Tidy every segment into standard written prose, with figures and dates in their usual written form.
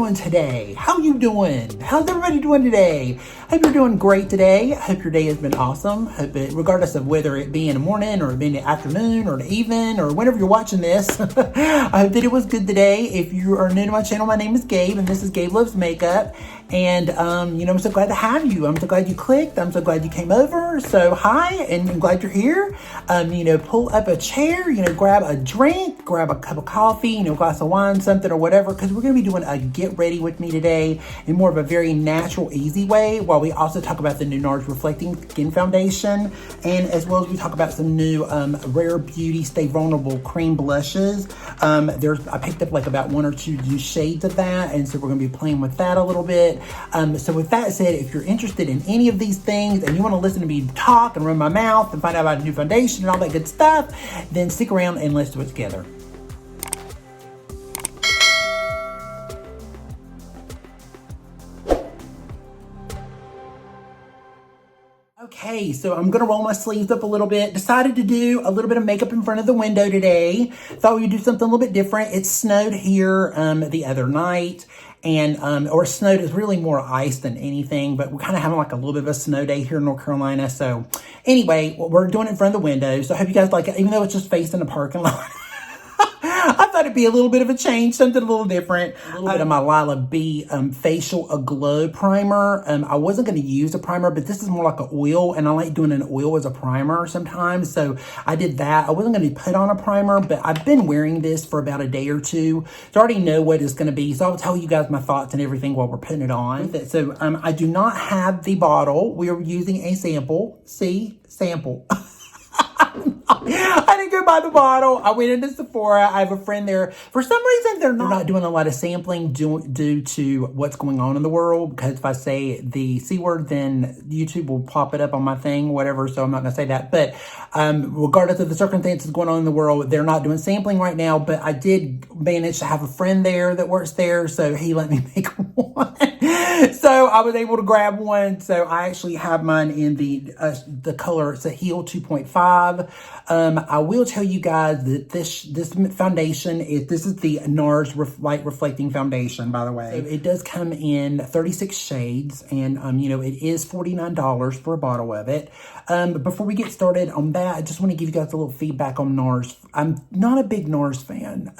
doing today? How you doing? How's everybody doing today? Hope you're doing great today. Hope your day has been awesome. Hope it, regardless of whether it be in the morning or it be in the afternoon or the evening or whenever you're watching this, I hope that it was good today. If you are new to my channel, my name is Gabe and this is Gabe Loves Makeup. And, I'm so glad to have you. I'm so glad you clicked. I'm so glad you came over. So hi, and I'm glad you're here. Pull up a chair, grab a drink, grab a cup of coffee, glass of wine, something or whatever, because we're going to be doing a get ready with me today in more of a very natural, easy way, while we also talk about the new Nars Reflecting Skin Foundation, and as well as we talk about some new Rare Beauty Stay Vulnerable Cream Blushes. I picked up like about 1 or 2 new shades of that, and so we're going to be playing with that a little bit. So with that said, if you're interested in any of these things and you want to listen to me talk and run my mouth and find out about a new foundation and all that good stuff, then stick around and let's do it together. Okay, so I'm going to roll my sleeves up a little bit. Decided to do a little bit of makeup in front of the window today. Thought we'd do something a little bit different. It snowed here the other night. And, or snowed is really more ice than anything, but we're kind of having like a little bit of a snow day here in North Carolina. So anyway, we're doing it in front of the window. So I hope you guys like it, even though it's just facing the parking lot. I thought it'd be a little bit of a change, something a little different. A little bit of my Lila B Facial Aglow Primer. I wasn't going to use a primer, but this is more like an oil, and I like doing an oil as a primer sometimes. So I did that. I wasn't going to put on a primer, but I've been wearing this for about a day or two. So I already know what it's going to be. So I'll tell you guys my thoughts and everything while we're putting it on. So I do not have the bottle. We are using a sample. See? Sample. I didn't go buy the bottle. I went into Sephora. I have a friend there. For some reason, they're not doing a lot of sampling due to what's going on in the world. Because if I say the C word, then YouTube will pop it up on my thing, whatever. So I'm not going to say that. But regardless of the circumstances going on in the world, they're not doing sampling right now. But I did manage to have a friend there that works there. So he let me make one. So I was able to grab one. So I actually have mine in the color. It's a Heal 2.5. I will tell you guys that this foundation this is the Nars Light Reflecting Foundation, by the way. So it does come in 36 shades, and it is $49 for a bottle of it. Before we get started on that, I just want to give you guys a little feedback on Nars. I'm not a big Nars fan.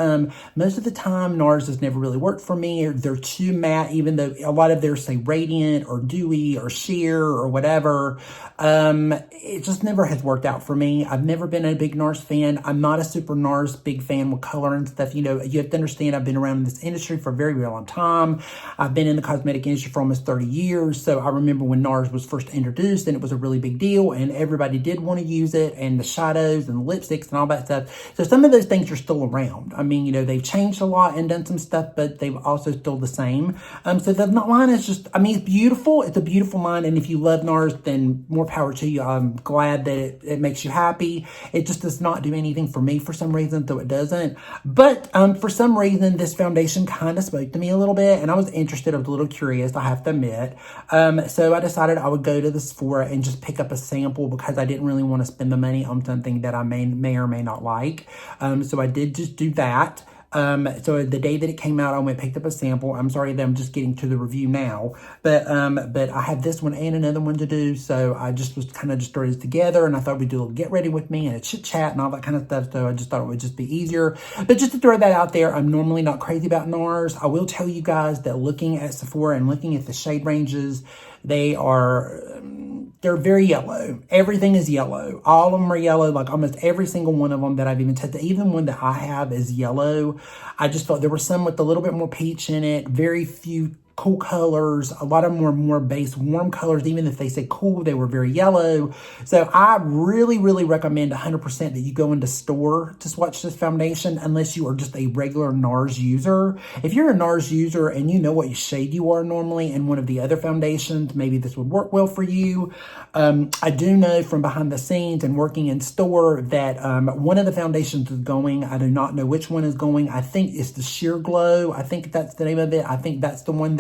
Most of the time, Nars has never really worked for me. They're too matte, even though a lot of theirs say radiant or dewy or sheer or whatever. It just never has worked out for me. I've never been a big Nars fan. I'm not a super Nars big fan with color and stuff. You have to understand I've been around in this industry for a very, very long time. I've been in the cosmetic industry for almost 30 years. So I remember when Nars was first introduced and it was a really big deal and everybody did want to use it, and the shadows and the lipsticks and all that stuff. So some of those things are still around. I mean, they've changed a lot and done some stuff, but they've also still the same. So the line is just, it's beautiful. It's a beautiful line. And if you love Nars, then more power to you. I'm glad that it makes you happy. It just does not do anything for me for some reason, though it doesn't. But for some reason, this foundation kind of spoke to me a little bit, and I was interested. I was a little curious, I have to admit. So I decided I would go to the Sephora and just pick up a sample because I didn't really want to spend the money on something that I may or may not like. So I did just do that. So the day that it came out, I went and picked up a sample. I'm sorry that I'm just getting to the review now, but I have this one and another one to do. So I just was kind of just started this together, and I thought we'd do a little get ready with me and a chit chat and all that kind of stuff. So I just thought it would just be easier. But just to throw that out there, I'm normally not crazy about Nars. I will tell you guys that looking at Sephora and looking at the shade ranges, they're very yellow. Everything is yellow. All of them are yellow. Like almost every single one of them that I've even tested, even one that I have is yellow. I just thought there were some with a little bit more peach in it. Very few cool colors. A lot of them were more base warm colors. Even if they say cool, they were very yellow. So I really, really recommend 100% that you go into store to swatch this foundation, unless you are just a regular Nars user. If you're a Nars user and you know what shade you are normally in one of the other foundations, maybe this would work well for you. I do know from behind the scenes and working in store that one of the foundations is going. I do not know which one is going. I think it's the Sheer Glow. I think that's the name of it. I think that's the one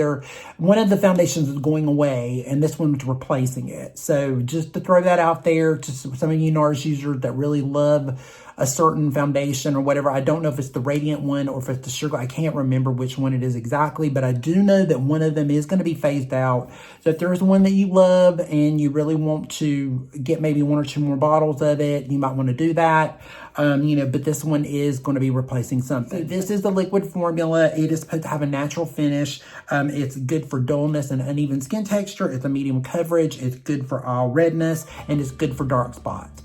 one of the foundations is going away and this one's replacing it. So just to throw that out there to some of you Nars users that really love a certain foundation or whatever. I don't know if it's the Radiant one or if it's the Sugar. I can't remember which one it is exactly, but I do know that one of them is going to be phased out. So if there's one that you love and you really want to get maybe 1 or 2 more bottles of it, you might want to do that. But this one is going to be replacing something. So this is the liquid formula. It is supposed to have a natural finish. It's good for dullness and uneven skin texture. It's a medium coverage. It's good for all redness, and it's good for dark spots.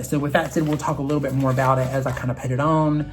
So with that said, we'll talk a little bit more about it as I kind of put it on.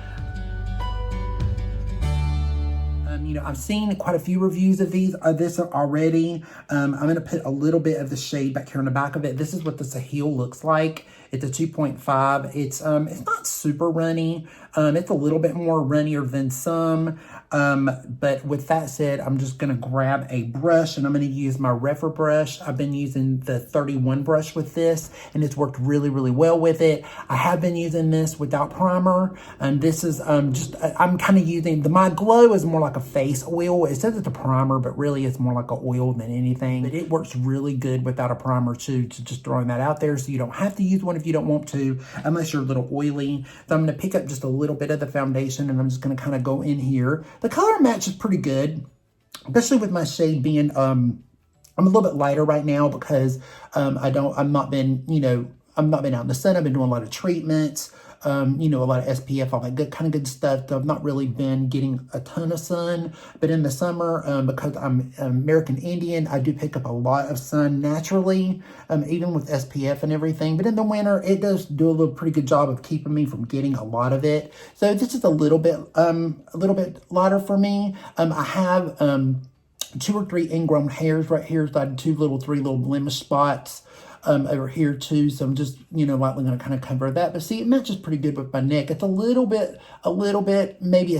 I've seen quite a few reviews of this already. I'm going to put a little bit of the shade back here on the back of it. This is what the Sahil looks like. It's a 2.5. It's not super runny. It's a little bit more runnier than some. But with that said, I'm just going to grab a brush and I'm going to use my Refer brush. I've been using the 31 brush with this, and it's worked really, really well with it. I have been using this without primer. And this is I'm kind of using, My Glow is more like a face oil. It says it's a primer, but really it's more like an oil than anything. But it works really good without a primer too, to just throwing that out there. So you don't have to use one if you don't want to, unless you're a little oily. So I'm going to pick up just a little bit of the foundation and I'm just going to kind of go in here. The color match is pretty good, especially with my shade being, I'm a little bit lighter right now because I've not been out in the sun. I've been doing a lot of treatments, a lot of SPF, all that good stuff. So I've not really been getting a ton of sun, but in the summer, because I'm American Indian, I do pick up a lot of sun naturally, even with SPF and everything. But in the winter, it does do a pretty good job of keeping me from getting a lot of it. So this is a little bit lighter for me. I have 2 or 3 ingrown hairs right here. So I had 3 little blemish spots over here too. So I'm just, lightly going to kind of cover that. But see, it matches pretty good with my neck. It's a little bit, maybe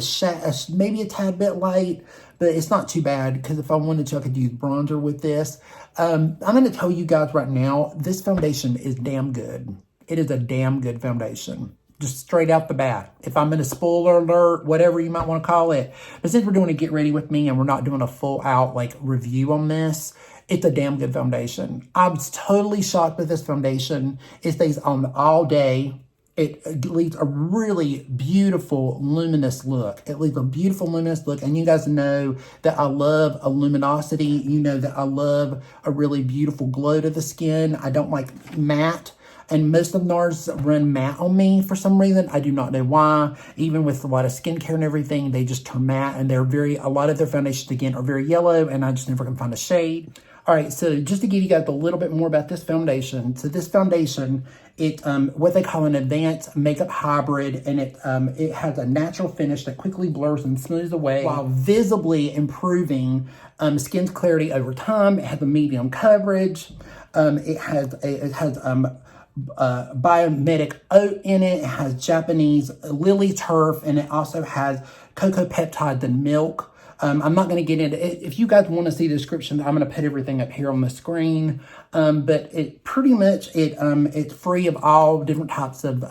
maybe a tad bit light, but it's not too bad because if I wanted to, I could use bronzer with this. I'm going to tell you guys right now, this foundation is damn good. It is a damn good foundation. Just straight out the bat. If I'm in a spoiler alert, whatever you might want to call it. But since we're doing a get ready with me and we're not doing a full out review on this, it's a damn good foundation. I was totally shocked with this foundation. It stays on all day. It leaves a really beautiful luminous look. And you guys know that I love a luminosity. You know that I love a really beautiful glow to the skin. I don't like matte. And most of Nars run matte on me for some reason. I do not know why. Even with a lot of skincare and everything, they just turn matte. And a lot of their foundations, again, are very yellow. And I just never can find a shade. All right, so just to give you guys a little bit more about this foundation. So this foundation, it's what they call an advanced makeup hybrid, and it has a natural finish that quickly blurs and smooths away while visibly improving skin's clarity over time. It has a medium coverage. It has biomedic oat in it. It has Japanese lily turf, and it also has cocoa peptides and milk. I'm not going to get into it. If you guys want to see the description, I'm going to put everything up here on the screen. But it pretty much, it's free of all different types of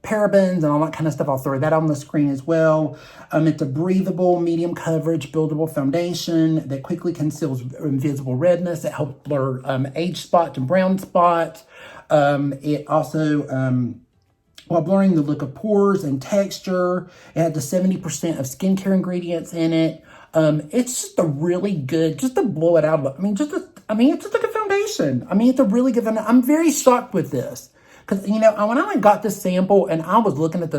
parabens and all that kind of stuff. I'll throw that on the screen as well. It's a breathable, medium coverage, buildable foundation that quickly conceals invisible redness. It helps blur age spots and brown spots. It also... while blurring the look of pores and texture. It has the 70% of skincare ingredients in it. It's just a really good, just to blow it out. It's just like a foundation. It's a really good foundation. I'm very shocked with this. Because, when I got this sample and I was looking at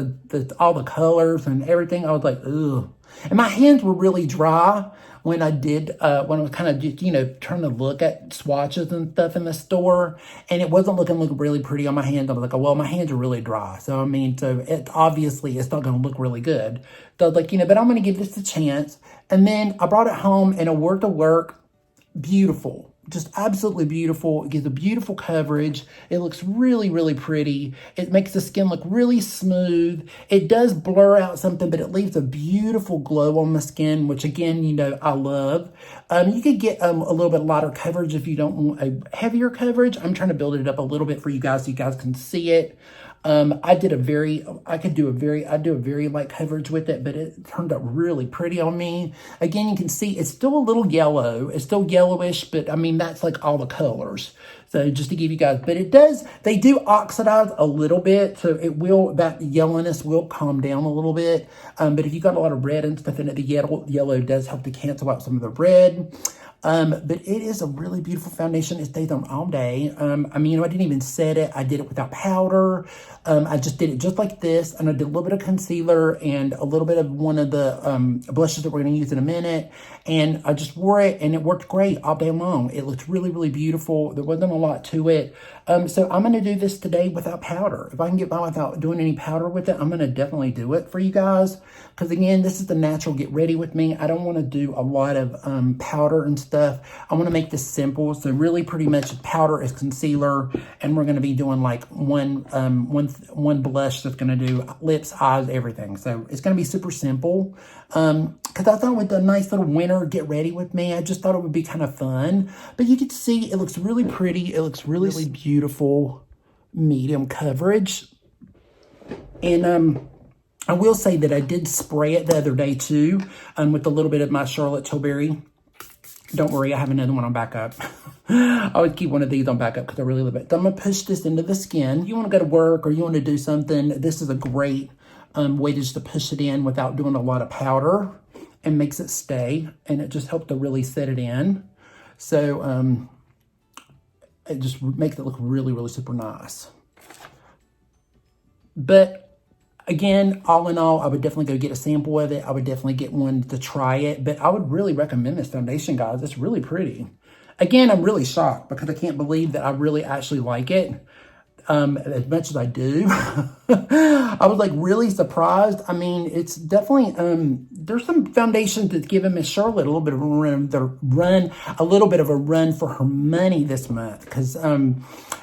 all the colors and everything, I was like, ugh. And my hands were really dry when I was kind of just, trying to look at swatches and stuff in the store. And it wasn't looking really pretty on my hands. I was like, oh, well, my hands are really dry. So, obviously it's not going to look really good. So I was like, but I'm going to give this a chance. And then I brought it home and it worked to work. Beautiful. Just absolutely beautiful. It gives a beautiful coverage. It looks really, really pretty. It makes the skin look really smooth. It does blur out something, but it leaves a beautiful glow on the skin, which again, I love. You could get a little bit lighter coverage if you don't want a heavier coverage. I'm trying to build it up a little bit for you guys so you guys can see it. I do a very light coverage with it, but it turned out really pretty on me. Again, you can see it's still a little yellow. It's still yellowish, but I mean, that's like all the colors. So just to give you guys, but they do oxidize a little bit. So that yellowness will calm down a little bit. But if you got a lot of red and stuff in it, the yellow does help to cancel out some of the red. But it is a really beautiful foundation. It stays on all day. I mean, I didn't even set it. I did it without powder. I just did it just like this. And I did a little bit of concealer and a little bit of one of the blushes that we're going to use in a minute. And I just wore it and it worked great all day long. It looked really, really beautiful. There wasn't a lot to it. So I'm going to do this today without powder. If I can get by without doing any powder with it, I'm going to definitely do it for you guys. Because again, this is the natural get ready with me. I don't want to do a lot of powder and stuff. I want to make this simple. So really pretty much powder is concealer. And we're going to be doing like one blush that's going to do lips, eyes, everything. So it's going to be super simple. Because I thought with the nice little winter get ready with me, I just thought it would be kind of fun. But you can see it looks really pretty. It looks really beautiful, medium coverage. And I will say that I did spray it the other day too, with a little bit of my Charlotte Tilbury. Don't worry, I have another one on backup. I always keep one of these on backup because I really love it. So I'm going to push this into the skin. If you want to go to work or you want to do something, this is a great way just to push it in without doing a lot of powder, and makes it stay. And it just helps to really set it in. So it just makes it look really, really super nice. But again, all in all, I would definitely go get a sample of it. I would definitely get one to try it. But I would really recommend this foundation, guys. It's really pretty. Again, I'm really shocked because I can't believe that I really actually like it as much as I do. I was like really surprised. I mean, it's definitely, there's some foundations that's giving Miss Charlotte a little bit of a run for her money this month. Because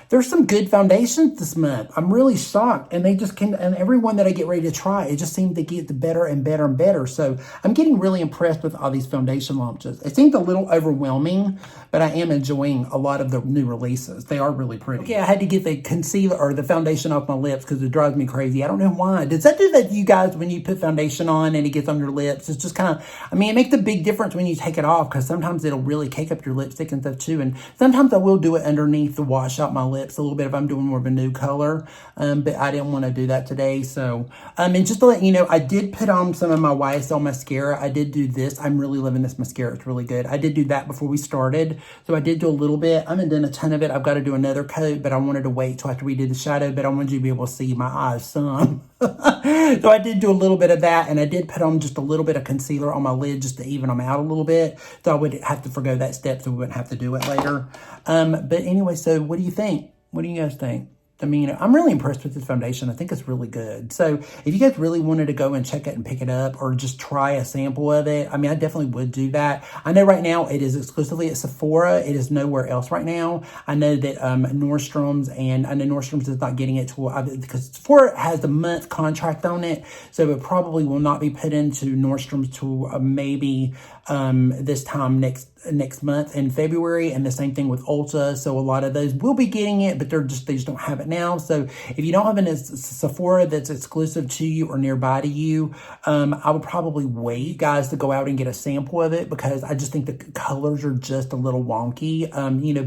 there's some good foundations this month. I'm really shocked. And and everyone that I get ready to try, it just seems to get better and better and better. So I'm getting really impressed with all these foundation launches. It seems a little overwhelming, but I am enjoying a lot of the new releases. They are really pretty. Okay, I had to get the concealer or the foundation off my lips because it drives me crazy. I don't know why. Does that do that to you guys when you put foundation on and it gets on your lips? It's just kind of, I mean, it makes a big difference when you take it off because sometimes it'll really cake up your lipstick and stuff too. And sometimes I will do it underneath to wash out my lips a little bit if I'm doing more of a nude color. But I didn't want to do that today. So, and just to let you know, I did put on some of my YSL mascara. I did do this. I'm really loving this mascara. It's really good. I did do that before we started. So I did do a little bit. I haven't done a ton of it. I've got to do another coat, but I wanted to wait till after we did the shadow, but I wanted you to be able to see my eyes some. So I did do a little bit of that, and I did put on just a little bit of concealer on my lid just to even them out a little bit. So I would have to forgo that step so we wouldn't have to do it later. But anyway, so what do you think? What do you guys think? I mean, I'm really impressed with this foundation. I think it's really good. So if you guys really wanted to go and check it and pick it up or just try a sample of it, I mean, I definitely would do that. I know right now it is exclusively at Sephora. It is nowhere else right now. I know that Nordstrom's, and I know Nordstrom's is not getting it because Sephora has a month contract on it. So it probably will not be put into Nordstrom's till maybe this time next month in February, and the same thing with Ulta. So a lot of those will be getting it, but they just don't have it now. So if you don't have a Sephora that's exclusive to you or nearby to you, I would probably wait, guys, to go out and get a sample of it because I just think the colors are just a little wonky.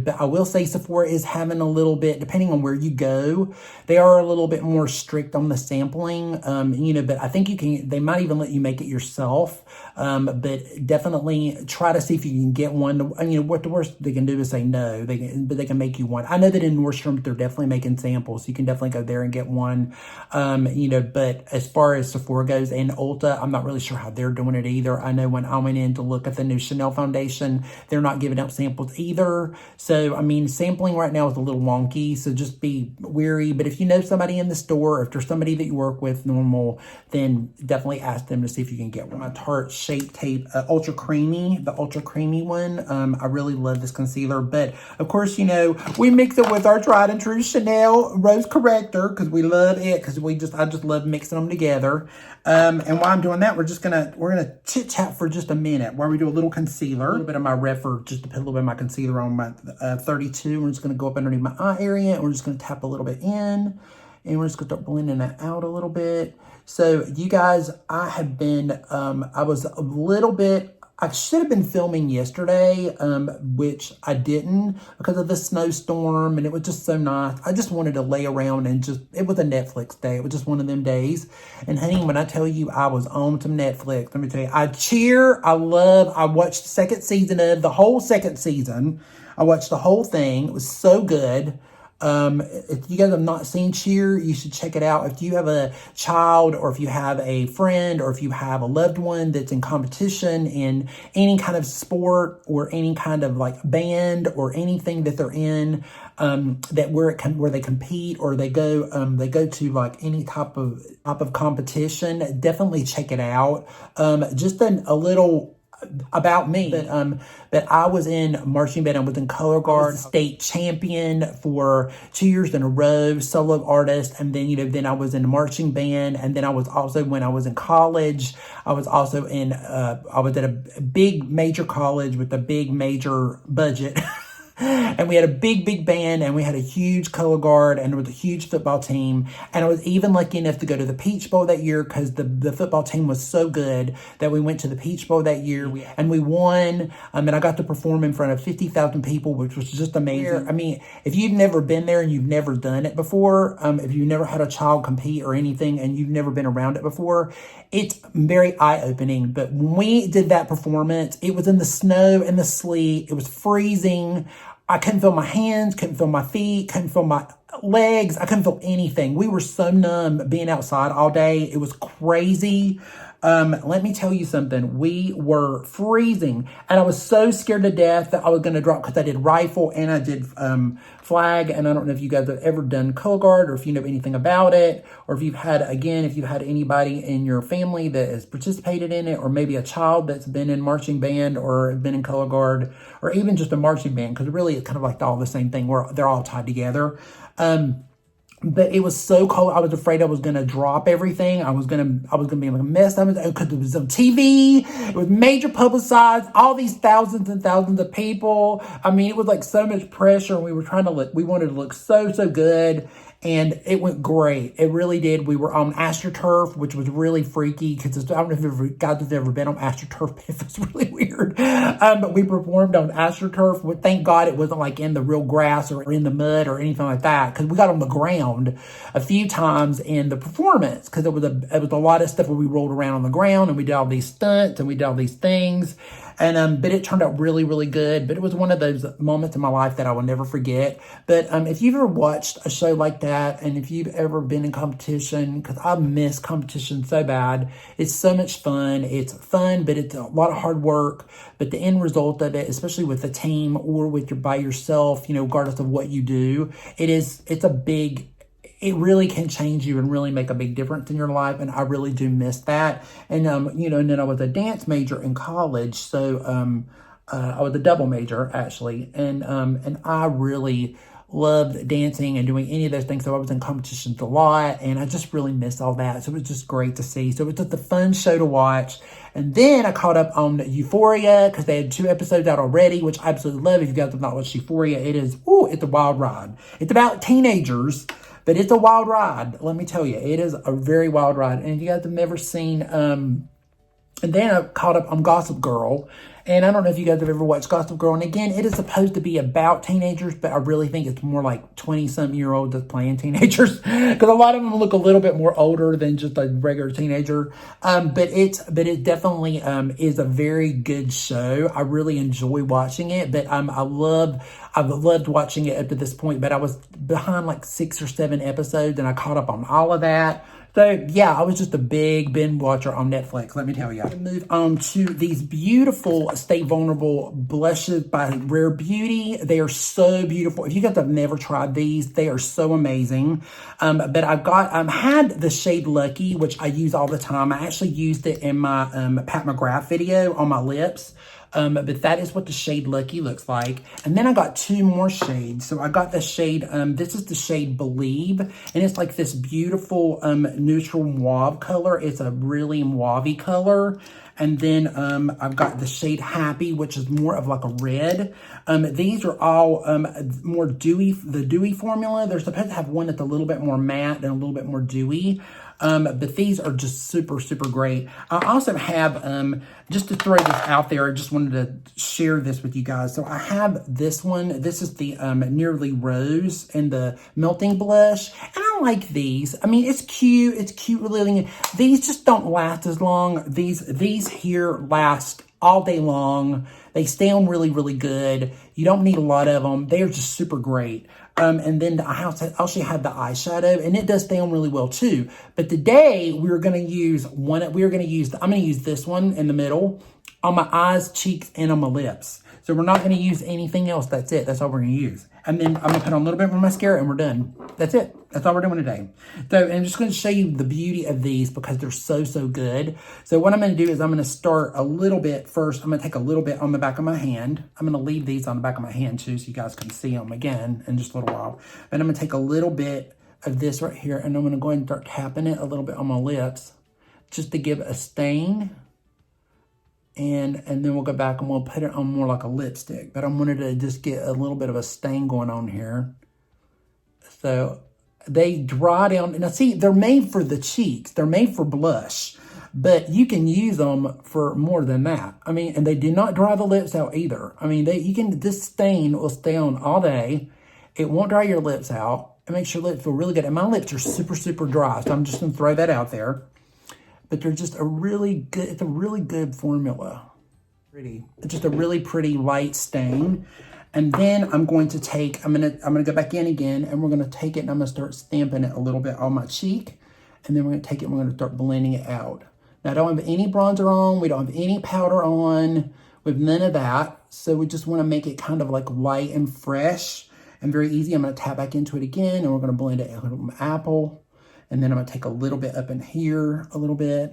But I will say Sephora is having a little bit, depending on where you go, they are a little bit more strict on the sampling. But I think they might even let you make it yourself. But definitely try to see if you can get one. What the worst they can do is say no. But they can make you one. I know that in Nordstrom they're definitely making samples. So you can definitely go there and get one. But as far as Sephora goes and Ulta, I'm not really sure how they're doing it either. I know when I went in to look at the new Chanel foundation, they're not giving out samples either. So, I mean, sampling right now is a little wonky. So just be wary. But if you know somebody in the store, or if there's somebody that you work with normal, then definitely ask them to see if you can get one. My Tarte Shape Tape Ultra Creamy, the Ultra Creamy one. I really love this concealer. But, of course, we mix it with our tried and true Chanel Rose Corrector because we love it. Because I just love mixing them together. And while I'm doing that, we're gonna chit chat for just a minute while we do a little concealer, a little bit of my just to put a little bit of my concealer on my 32. We're just gonna go up underneath my eye area, and we're just gonna tap a little bit in. And we're just gonna start blending that out a little bit. So you guys, I have been, I was a little bit, I should have been filming yesterday, which I didn't because of the snowstorm, and it was just so nice. I just wanted to lay around and just, it was a Netflix day. It was just one of them days. And honey, when I tell you I was on some Netflix, let me tell you, I watched the second season of the whole second season. I watched the whole thing. It was so good. If you guys have not seen Cheer, you should check it out. If you have a child, or if you have a friend, or if you have a loved one that's in competition in any kind of sport or any kind of like band or anything that they're in, that where they compete or they go to like any type of competition, definitely check it out. Just a little about me, but I was in marching band. I was in color guard, state champion for 2 years in a row, solo artist, and then then I was in a marching band, and then I was also, when I was in college, I was also in I was at a big major college with a big major budget. And we had a big band, and we had a huge color guard, and there was a huge football team. And I was even lucky enough to go to the Peach Bowl that year because the football team was so good that we went to the Peach Bowl that year, and we won. And I got to perform in front of 50,000 people, which was just amazing. I mean, if you've never been there and you've never done it before, if you've never had a child compete or anything and you've never been around it before, it's very eye-opening. But when we did that performance, it was in the snow and the sleet. It was freezing. I couldn't feel my hands, couldn't feel my feet, couldn't feel my legs. I couldn't feel anything. We were so numb being outside all day. It was crazy. Let me tell you something. We were freezing, and I was so scared to death that I was going to drop, because I did rifle and I did flag. And I don't know if you guys have ever done color guard, or if you know anything about it, or if you've had anybody in your family that has participated in it, or maybe a child that's been in marching band or been in color guard, or even just a marching band, because really it's kind of like all the same thing where they're all tied together. But it was so cold. I was afraid I was going to drop everything. I was going to be like a mess. Because it was on TV. It was major publicized. All these thousands and thousands of people. I mean, it was like so much pressure. We were we wanted to look so good. And it went great. It really did. We were on AstroTurf, which was really freaky because I don't know if you guys have ever been on AstroTurf, but it was really weird. But we performed on AstroTurf. Thank God it wasn't like in the real grass or in the mud or anything like that, because we got on the ground a few times in the performance, because it was a lot of stuff where we rolled around on the ground and we did all these stunts and we did all these things. And but it turned out really, really good. But it was one of those moments in my life that I will never forget. But if you've ever watched a show like that, and if you've ever been in competition, because I miss competition so bad, it's so much fun. It's fun, but it's a lot of hard work. But the end result of it, especially with a team or by yourself, regardless of what you do, it really can change you and really make a big difference in your life. And I really do miss that. And, and then I was a dance major in college. So, I was a double major actually. And I really loved dancing and doing any of those things. So I was in competitions a lot, and I just really miss all that. So it was just great to see. So it was just a fun show to watch. And then I caught up on Euphoria, because they had 2 episodes out already, which I absolutely love. If you guys have not watched Euphoria, it's a wild ride. It's about teenagers, but it's a wild ride. Let me tell you, it is a very wild ride. And if you guys have never seen, and then I caught up on Gossip Girl. And I don't know if you guys have ever watched Gossip Girl. And again, it is supposed to be about teenagers, but I really think it's more like 20-something-year-olds that's playing teenagers, because a lot of them look a little bit more older than just a regular teenager. But it definitely is a very good show. I really enjoy watching it, but I've loved watching it up to this point. But I was behind like 6 or 7 episodes, and I caught up on all of that. So, yeah, I was just a big binge watcher on Netflix, let me tell you. Move on to these beautiful Stay Vulnerable blushes by Rare Beauty. They are so beautiful. If you guys have never tried these, they are so amazing. But I've had the shade Lucky, which I use all the time. I actually used it in my Pat McGrath video on my lips. But that is what the shade Lucky looks like. And then I got 2 more shades. So I got the shade, this is the shade Believe. And it's like this beautiful neutral mauve color. It's a really mauve-y color. And then I've got the shade Happy, which is more of like a red. These are all more dewy, the dewy formula. They're supposed to have one that's a little bit more matte and a little bit more dewy. But these are just super, super great. I also have, just to throw this out there, I just wanted to share this with you guys. So I have this one. This is the Nearly Rose and the Melting Blush. And I like these. I mean, it's cute. It's cute, really. These just don't last as long. These here last all day long. They stay on really, really good. You don't need a lot of them. They're just super great. And then I also have the eyeshadow, and it does stay on really well too. But today I'm going to use this one in the middle on my eyes, cheeks, and on my lips. So we're not going to use anything else. That's it. That's all we're going to use. And then I'm going to put on a little bit more mascara and we're done. That's it. That's all we're doing today. So I'm just going to show you the beauty of these because they're so, so good. So what I'm going to do is I'm going to start a little bit first. I'm going to take a little bit on the back of my hand. I'm going to leave these on the back of my hand too so you guys can see them again in just a little while. And I'm going to take a little bit of this right here and I'm going to go ahead and start tapping it a little bit on my lips just to give a stain. And then we'll go back and we'll put it on more like a lipstick. But I wanted to just get a little bit of a stain going on here. So they dry down. Now see, they're made for the cheeks. They're made for blush. But you can use them for more than that. I mean, and they do not dry the lips out either. I mean, this stain will stay on all day. It won't dry your lips out. It makes your lips feel really good. And my lips are super, super dry. So I'm just going to throw that out there. But they're just it's a really good formula. Pretty. It's just a really pretty light stain. And then I'm going to take, I'm gonna go back in again and we're gonna take it and I'm gonna start stamping it a little bit on my cheek. And then we're gonna take it and we're gonna start blending it out. Now I don't have any bronzer on, we don't have any powder on, we have none of that. So we just wanna make it kind of like light and fresh and very easy. I'm gonna tap back into it again and we're gonna blend it out with my apple. And then I'm going to take a little bit up in here, a little bit.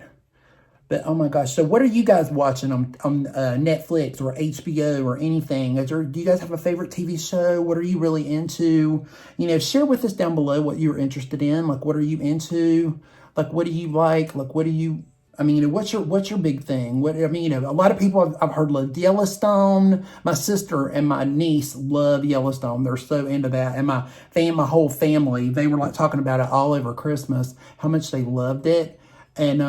But oh my gosh, so what are you guys watching on Netflix or HBO or anything? Do you guys have a favorite TV show? What are you really into? You know, share with us down below what you're interested in. Like, what are you into? Like, what do you like? Like, what do you, I mean, you know, what's your big thing? A lot of people I've heard love Yellowstone. My sister and my niece love Yellowstone. They're so into that. And my whole family, they were like talking about it all over Christmas, how much they loved it. And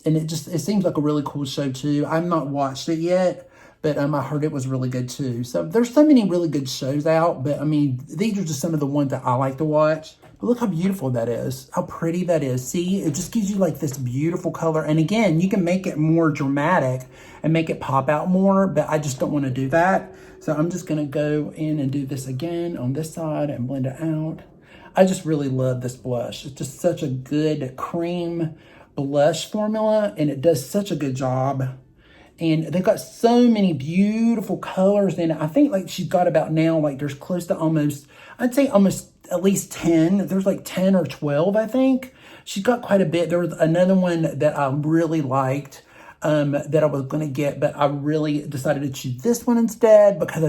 it seems like a really cool show too. I've not watched it yet, but I heard it was really good too. So there's so many really good shows out, but I mean, these are just some of the ones that I like to watch. But look how beautiful that is, how pretty that is. See, it just gives you like this beautiful color. And again, you can make it more dramatic and make it pop out more, but I just don't want to do that. So I'm just going to go in and do this again on this side and blend it out. I just really love this blush. It's just such a good cream blush formula and it does such a good job. And they've got so many beautiful colors in it. I think like she's got about now, like there's close to almost, I'd say almost at least 10. There's like 10 or 12, I think. She's got quite a bit. There was another one that I really liked that I was going to get, but I really decided to choose this one instead because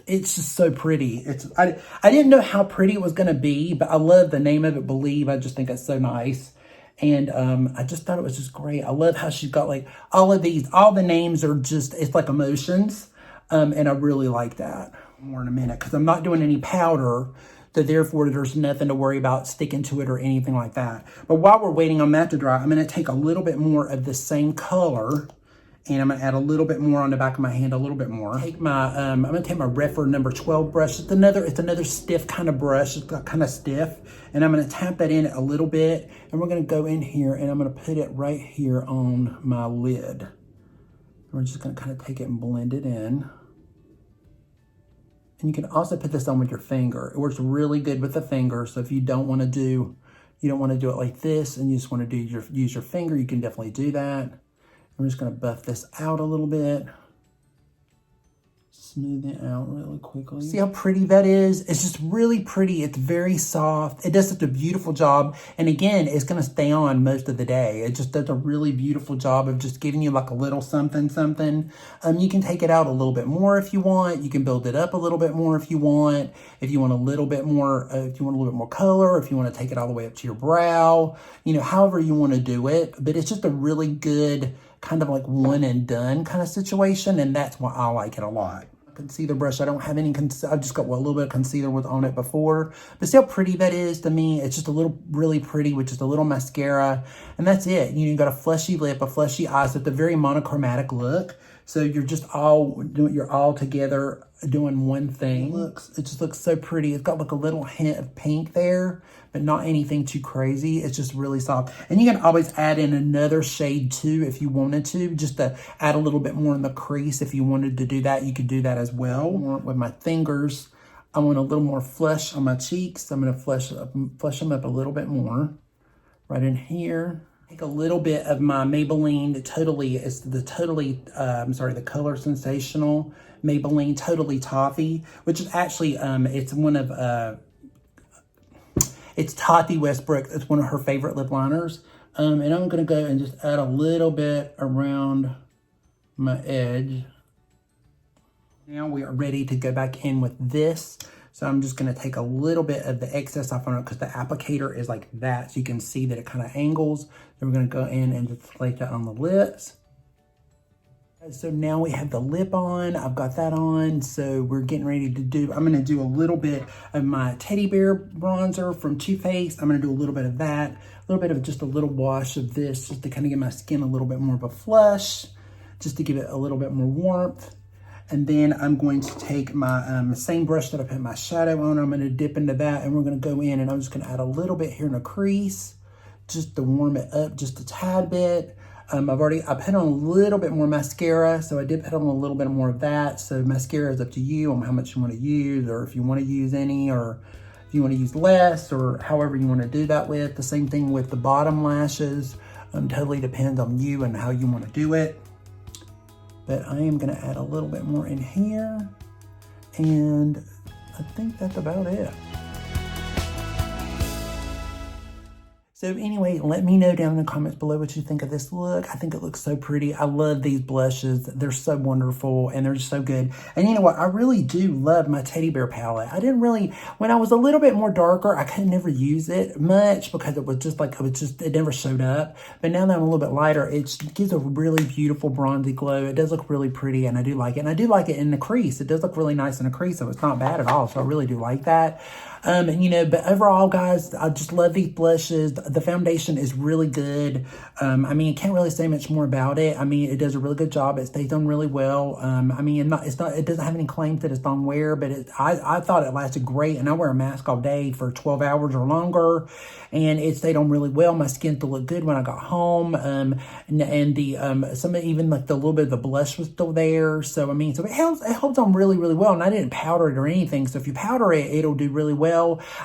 it's just so pretty. I didn't know how pretty it was going to be, but I love the name of it, Believe. I just think it's so nice. And I just thought it was just great. I love how she's got like all the names are just, it's like emotions. And I really like that. More in a minute because I'm not doing any powder. So therefore, there's nothing to worry about sticking to it or anything like that. But while we're waiting on that to dry, I'm going to take a little bit more of the same color. And I'm going to add a little bit more on the back of my hand, a little bit more. I'm going to take my Refer number 12 brush. It's another stiff kind of brush. It's got kind of stiff. And I'm going to tap that in a little bit. And we're going to go in here and I'm going to put it right here on my lid. We're just going to kind of take it and blend it in. And you can also put this on with your finger. It works really good with the finger. So if you don't want to do it like this and you just want to use your finger, you can definitely do that. I'm just going to buff this out a little bit. Smooth it out really quickly. See how pretty that is? It's just really pretty. It's very soft. It does such a beautiful job. And again, it's going to stay on most of the day. It just does a really beautiful job of just giving you like a little something, something. You can take it out a little bit more if you want. You can build it up a little bit more if you want. If you want a little bit more, if you want a little bit more color, if you want to take it all the way up to your brow, you know, however you want to do it. But it's just a really good kind of like one and done kind of situation, and that's why I like it a lot. Concealer brush, I don't have any, I've just got a little bit of concealer with on it before, but see how pretty that is to me. It's just a little, really pretty with just a little mascara, and that's it. You got a fleshy lip, a fleshy eye, so it's a very monochromatic look. So you're just you're all together doing one thing. It just looks so pretty. It's got like a little hint of pink there, but not anything too crazy. It's just really soft. And you can always add in another shade too if you wanted to, just to add a little bit more in the crease. If you wanted to do that, you could do that as well. With my fingers, I want a little more flush on my cheeks. I'm gonna flush them up a little bit more. Right in here. Take a little bit of my Maybelline the Color Sensational Maybelline Totally Toffee, which is actually, it's one of, it's Tati Westbrook. It's one of her favorite lip liners. And I'm going to go and just add a little bit around my edge. Now we are ready to go back in with this. So I'm just going to take a little bit of the excess off on it because the applicator is like that. So you can see that it kind of angles. Then we're going to go in and just place that on the lips. So now we have the lip on. I've got that on. So we're getting ready to do, I'm going to do a little bit of my Teddy Bear bronzer from Too Faced. I'm going to do a little bit of that. A little bit of just a little wash of this just to kind of give my skin a little bit more of a flush. Just to give it a little bit more warmth. And then I'm going to take my same brush that I put my shadow on. I'm going to dip into that, and we're going to go in, and I'm just going to add a little bit here in the crease, just to warm it up just a tad bit. I put on a little bit more mascara, so I did put on a little bit more of that. So mascara is up to you on how much you want to use, or if you want to use any, or if you want to use less, or however you want to do that with. The same thing with the bottom lashes. Totally depends on you and how you want to do it. But I am going to add a little bit more in here. And I think that's about it. So anyway, let me know down in the comments below what you think of this look. I think it looks so pretty. I love these blushes. They're so wonderful and they're just so good. And you know what? I really do love my Teddy Bear palette. I didn't really, when I was a little bit more darker, I could never use it much because it was just like, it never showed up. But now that I'm a little bit lighter, it gives a really beautiful bronzy glow. It does look really pretty and I do like it. And I do like it in the crease. It does look really nice in the crease, so it's not bad at all. So I really do like that. But overall, guys, I just love these blushes. The foundation is really good. I can't really say much more about it. It does a really good job. It stays on really well. It doesn't have any claims that it's on wear, but I thought it lasted great, and I wear a mask all day for 12 hours or longer, and it stayed on really well. My skin still looked good when I got home, even like the little bit of the blush was still there. So it holds on really, really well, and I didn't powder it or anything. So if you powder it, it'll do really well.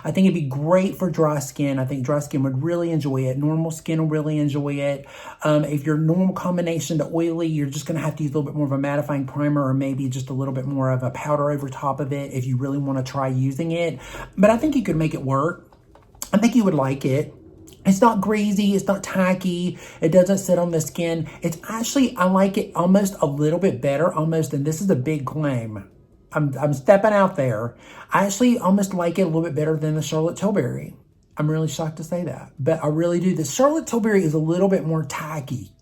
I think it'd be great for dry skin. I think dry skin would really enjoy it. Normal skin will really enjoy it. If you're normal combination to oily, you're just going to have to use a little bit more of a mattifying primer or maybe just a little bit more of a powder over top of it if you really want to try using it. But I think you could make it work. I think you would like it. It's not greasy, it's not tacky, it doesn't sit on the skin. It's actually, I like it almost a little bit better, and this is a big claim. I'm stepping out there. I actually almost like it a little bit better than the Charlotte Tilbury. I'm really shocked to say that, but I really do. The Charlotte Tilbury is a little bit more tacky.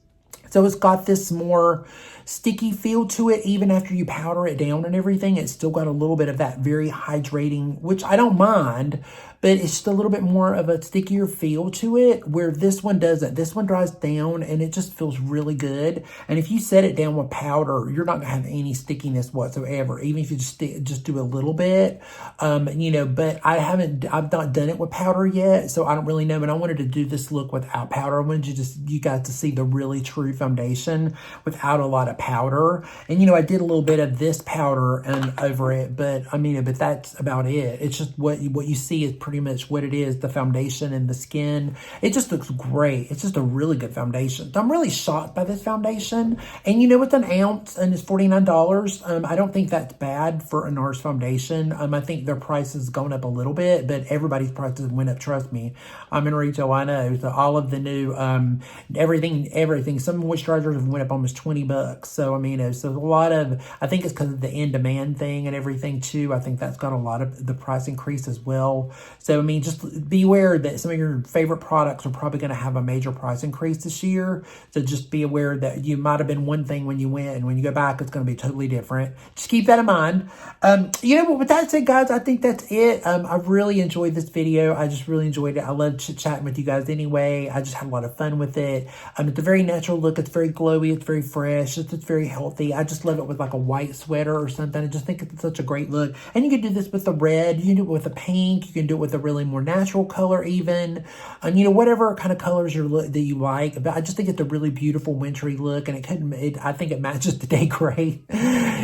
So it's got this more sticky feel to it. Even after you powder it down and everything, it's still got a little bit of that very hydrating, which I don't mind, but it's just a little bit more of a stickier feel to it, where this one doesn't. This one dries down and it just feels really good. And if you set it down with powder, you're not gonna have any stickiness whatsoever, even if you just do a little bit. But I've not done it with powder yet, so I don't really know. But I wanted to do this look without powder. I wanted you guys to see the really true foundation without a lot of powder. And, you know, I did a little bit of this powder over it, but I mean, but that's about it. It's just what you see is pretty much what it is, the foundation and the skin. It just looks great. It's just a really good foundation. So I'm really shocked by this foundation. And, you know, it's an ounce and it's $49. I don't think that's bad for a Nars foundation. I think their price has gone up a little bit, but everybody's prices went up, trust me. I'm in retail, I know. So all of the new, everything. Some moisturizers have went up almost $20. So, I mean, so a lot of, I think it's because of the in-demand thing and everything too. I think that's got a lot of the price increase as well. So, I mean, just be aware that some of your favorite products are probably going to have a major price increase this year. So just be aware that you might have been one thing when you went, and when you go back, it's going to be totally different. Just keep that in mind. You know, but with that said, guys, I think that's it. I really enjoyed this video. I just really enjoyed it. I love chit-chatting with you guys anyway. I just had a lot of fun with it. It's a very natural look. It's very glowy. It's very fresh. It's very healthy. I just love it with like a white sweater or something. I just think it's such a great look. And you can do this with the red. You can do it with a pink. You can do it with a really more natural color even. You know, whatever kind of colors that you like. But I just think it's a really beautiful wintry look. And I think it matches today great.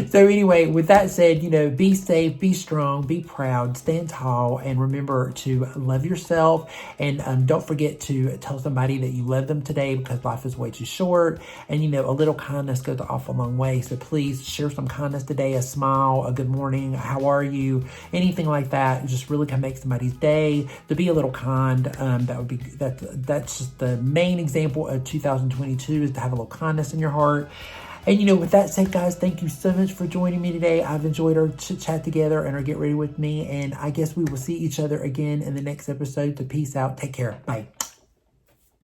So anyway, with that said, you know, be safe, be strong, be proud, stand tall, and remember to love yourself. And don't forget to tell somebody that you love them today, because life is way too short. And, you know, a little kindness goes an awful long way. So please share some kindness today, a smile, a good morning, how are you, anything like that. Just really can make somebody's day. To be a little kind, that's just the main example of 2022, is to have a little kindness in your heart. And, you know, with that said, guys, thank you so much for joining me today. I've enjoyed our chit-chat together and our Get Ready With Me. And I guess we will see each other again in the next episode. So peace out. Take care. Bye.